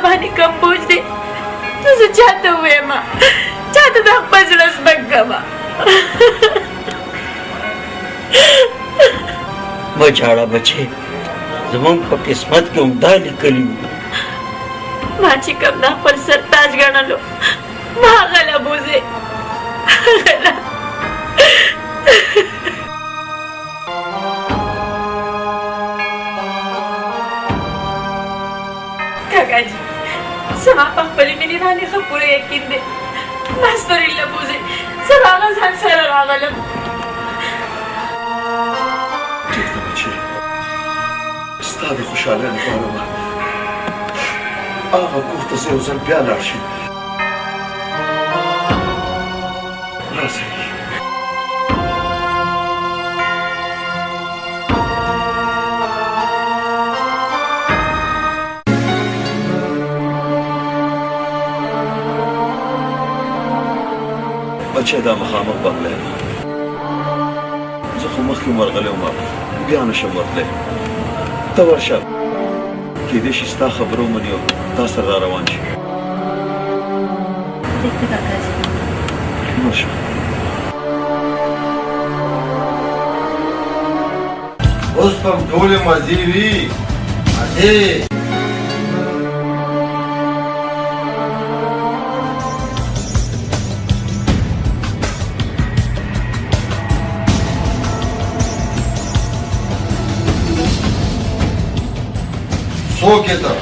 باندې کم بوج دی نو زه چاته ووایم چاته د خپل زړه سپک کړمه مه ژاړه بچې زموږ په قسمت کې همدا لیکلي وو ما چې کوم د خپل سر تاج ګڼلو ما هغه له بوځې کاکاجي زما په خپلې مینې باندې ښه پوره یقین دی مستوري له بوځې زه به هغه ځان سره راغلم ټیک ده بچې ستا د خوشحالۍ لپاره به هغه کور ته زه یو ځل بیا لاړ شم راځئ بچې دا مخامخ بغلی زه خو مخکې ورغلی وم بیا نشم ورتلی ته ورشه کېدای شي ستا خبره ومني او تا سره را روان شي ټیک ده کاکاجي ورشه اوس په ټولې مزې وي مزې څوک یې ته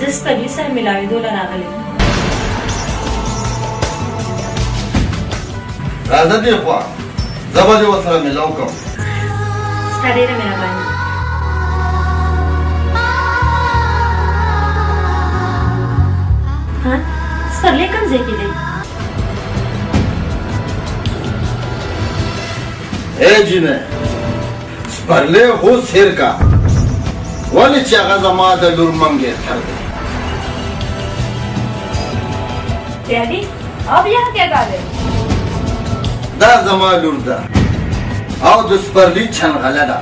زه سپرلي سره ملاوېدو له راغلی راځه دې خوا زه به دې ورسره ملاو کړم ستا ډېره مهرباني سپرلی کوم ځای کې دی اے جینه سپرلی هوس هېر کا ولې چې هغه زما د لور منګېتر دی ډیډي अब यहाँ क्या कर रहे دا زما لور ده او د سپرلي چنغله ده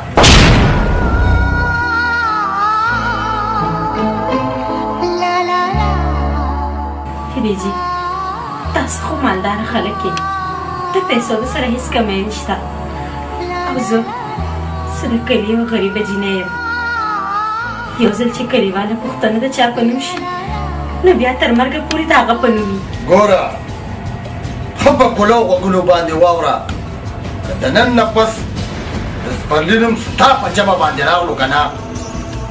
خدیجي تاسو خو مالدار خلک یې د پیسو سره هیڅ کمی نشته او زه د کلي یوه غریبه جینۍ یم یو ځل چې کلیواله پوښتنه د چا په نوم شي نو بیا تر مرګه پورې د هغه په نوم وي ګوره ښه په کولو غوږونو باندې واوره که د نن نه پس د سپرلي نوم ستا په ژبه باندې راغلو که نه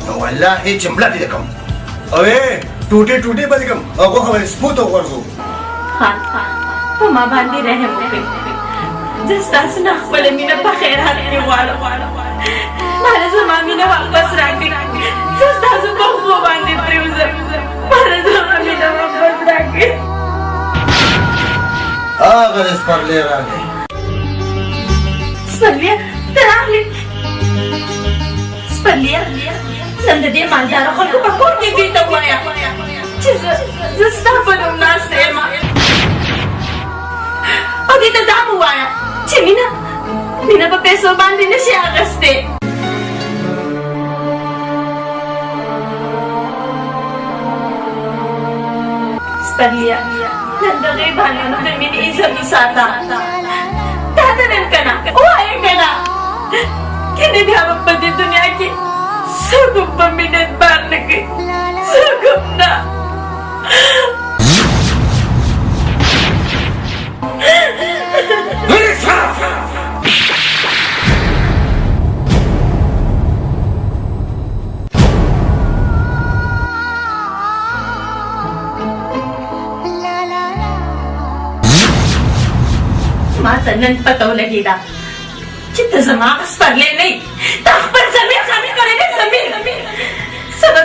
نو والله چې مړه دې کوم اوې ټوټې ټوټې به دې کړم هغو خبرې سپو ته وغورځو خان په ما باندې رحم وکړئ زه ستاسو نه خپله مینه په خیرات کې غواړم ماله زما مینه واپس راکړئ زه ستاسو په خو باندې پرېوځم ماله زما مینه واپس راکړئ هغه د سپرلي راغی سپرليه ته راغلې سپرليه نن د دې مالداره خلکو په کور کې دوی ته ووایه چې زه ستا په نوم ناسته یم او دې ته دا مو ووایه چې مینه په پیسو باندې نشي اخیستی سپرليه نن د هغې بانیانو د مینې عزت وساته تا ته نن که نه ووایه که نه کنه بیا به په دې دنیا کې څوک هم په مینه اعتبار نه کوي څوک هم نه ما ته نن پته ولګېده چې ته زما هغه سپرلی نه یې تا خپل ضمیر خامي کړی دی ضمیر سبا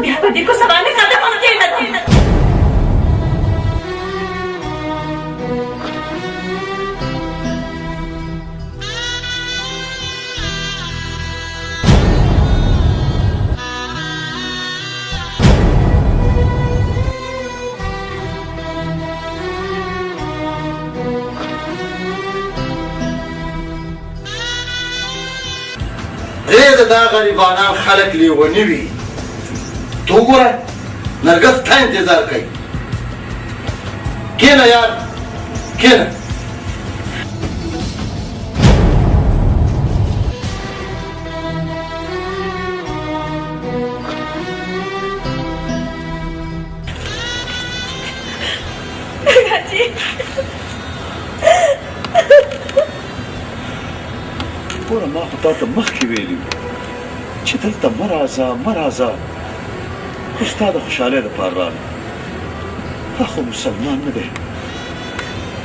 بیا په دې کوڅه باندې قدم هم کښېنه دا غریبانان خلک لیوني وي تو ګوره نرګس تا انتظار کوي کېنه یار کېنه ګوره ما خو تا ته مخکې ویلي وو چې دلته مه راځه خو ستا د خوشحالۍ دپاره راغلم هغه خو مسلمان نه دی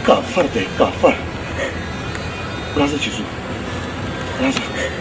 کافر دی کافر راځه چې ځو راځه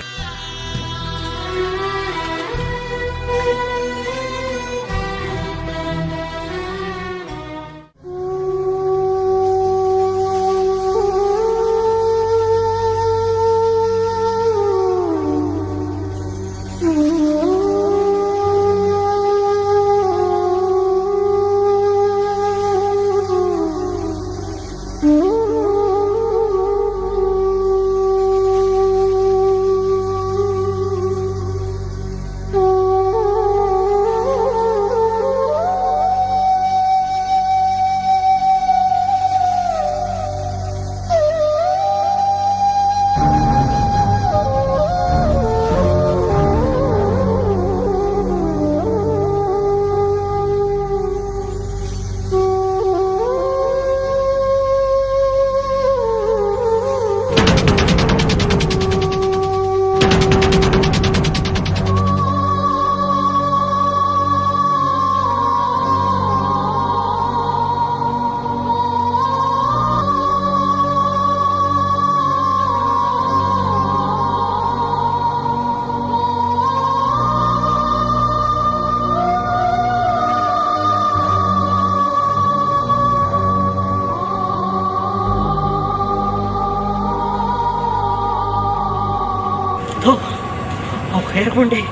او خیر غونډې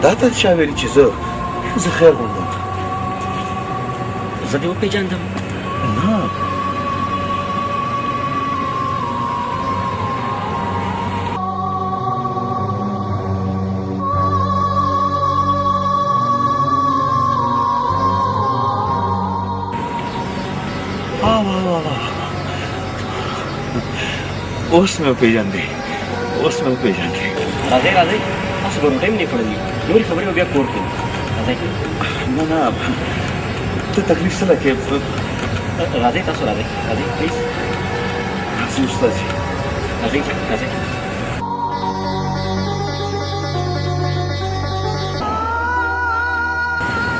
دا ته چا ویلي چې زه خیر غوندم زه دې وپېژندم نه اوس مې وپېژندې راځئ تاسو به روټۍ هم نه خوړلي نورې خبرې به بیا کور کې راځئ نه ته تکلیف څه لکې راځئ تاسو راځئ پلیز راځئ استادجي راځئ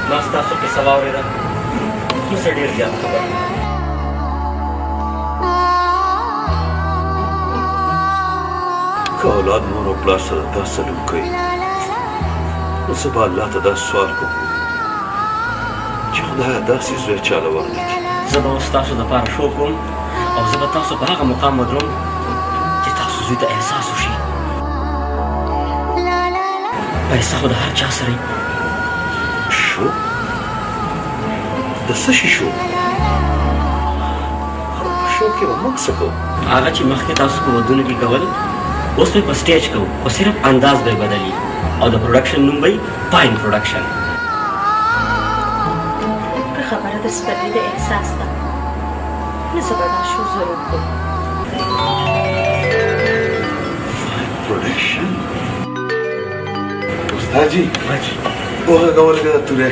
ما ستاسو قصه واورېده اوس ډېر زیات خبر که اولاد مور او پلار سره دا سلوک کوي نو زه به الله ته دا سوال کوم چې خدایه داسې زوی چاله ورنکړي زه به اوس تاسو دپاره شو کوم او زه به تاسو په هغه مقام ودروم چې تاسو زوی ته احساس وشي پیسه خو د هر چا سره شو د څه شي شو شو کې به موږ څه کوو هغه چې مخکې تاسو په ودونو کې کول اوس به په سټیج کوو خو صرف انداز به یې بدلي او د پروډکشن نوم به یې فاین پروډکشن که خبره د سپرلي د احساس ده نو زه به دا شو ضرور کوم فاین پروډکشن استادجي وغږه ورکړه توره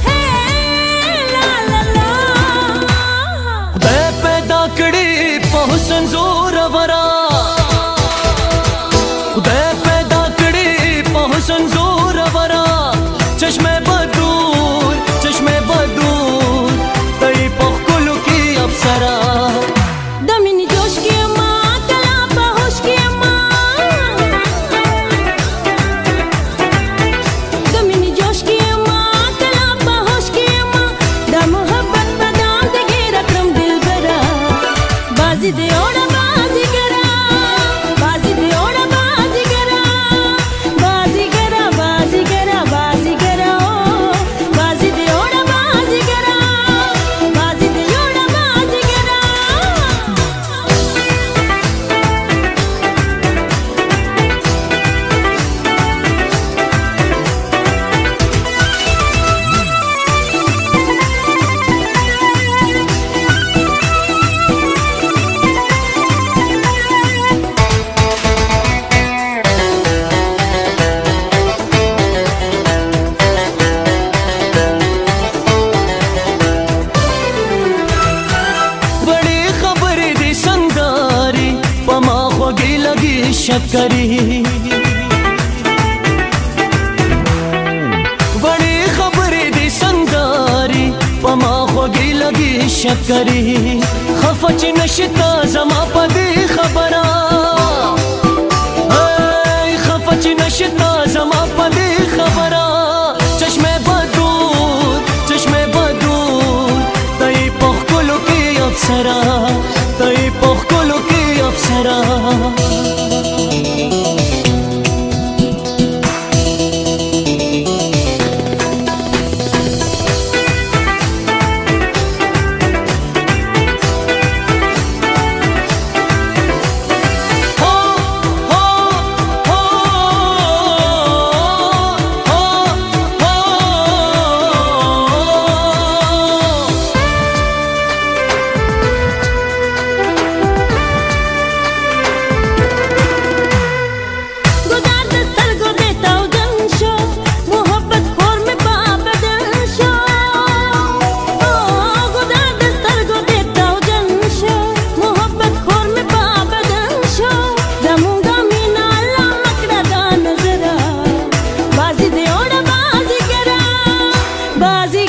Hey شکری وړې خبرې دې سنداري په ما خوږې لګي شکری خفه چې نشتا زما په دې خبره خفه چې نشتا زما په دې خبره چشمه بدود تای په ښکلو کې افسره تای په ښکلو کې افسره बाजी